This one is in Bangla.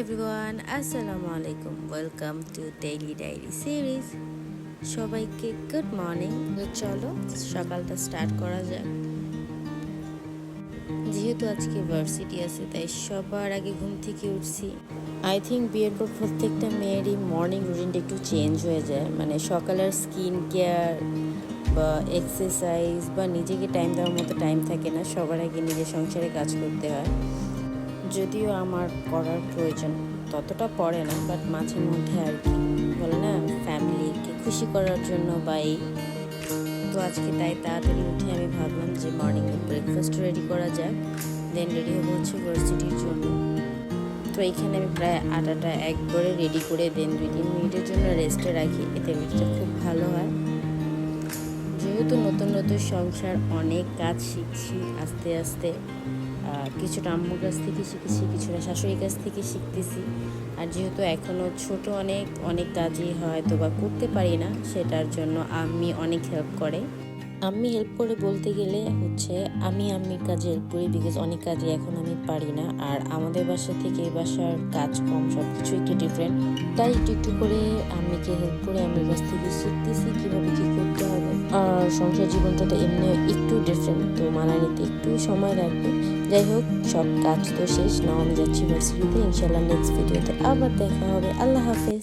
এভরিওয়ান, আসসালামু আলাইকুম। Welcome to daily diary series. সবাইকে গুড মর্নিং। চলো সকালটা স্টার্ট করা যাক। যেহেতু আজকে ভার্সিটি আছে তাই সবার আগে ঘুম থেকে উঠছি। আই থিঙ্ক বিয়ের পর প্রত্যেকটা মেয়েরই মর্নিং রুটিনটা একটু চেঞ্জ হয়ে যায়, মানে সকালের স্কিন কেয়ার বা এক্সারসাইজ বা নিজেকে টাইম দেওয়ার মতো টাইম থাকে না। সবার আগে নিজের সংসারে কাজ করতে হয়। যদিও আমার করার প্রয়োজন ততটা পড়ে না, বাট মাঝে মধ্যে আর কি বলে না, ফ্যামিলিকে খুশি করার জন্য বা এই তো আজকে তাই তাড়াতাড়ি উঠে আমি ভাবলাম যে মর্নিংয়ে ব্রেকফাস্ট রেডি করা যাক, দেন রেডি হবো হচ্ছে ভার্সিটির জন্য। তো এইখানে আমি প্রায় আটাটা একবারে রেডি করে দেন 2-3 মিনিটের জন্য রেস্টে রাখি, এতে রুটিটা খুব ভালো হয়। যেহেতু নতুন নতুন সংসার, অনেক কাজ শিখছি আস্তে আস্তে। কিছুটা আম্মুর কাছ থেকে শিখেছি, কিছুটা শাশুড়ির কাছ থেকে শিখতেছি। আর যেহেতু এখনও ছোট, অনেক অনেক কাজই হয়তো বা করতে পারি না, সেটার জন্য আম্মি অনেক হেল্প করে। আম্মি হেল্প করে বলতে গেলে হচ্ছে আমি আম্মির কাজে হেল্প করি, বিকজ অনেক কাজই এখন আমি পারি না। আর আমাদের বাসা থেকে এই বাসার কাজ কম, সব কিছু একটু ডিফারেন্ট, তাই একটু একটু করে আম্মিকে হেল্প করে আম্মির কাছ থেকে শিখতেছি কীভাবে কী করতে হবে। আর সংসার জীবনটা তো এমনি একটু ডিফারেন্ট, তো মানা নিতে একটু সময় লাগবে। যাই হোক, সব কাজ তো শেষ, নাও আমি যাচ্ছি ভার্সিটিতে। ইনশাল্লাহ নেক্সট ভিডিওতে আবার দেখা হবে। আল্লাহ হাফেজ।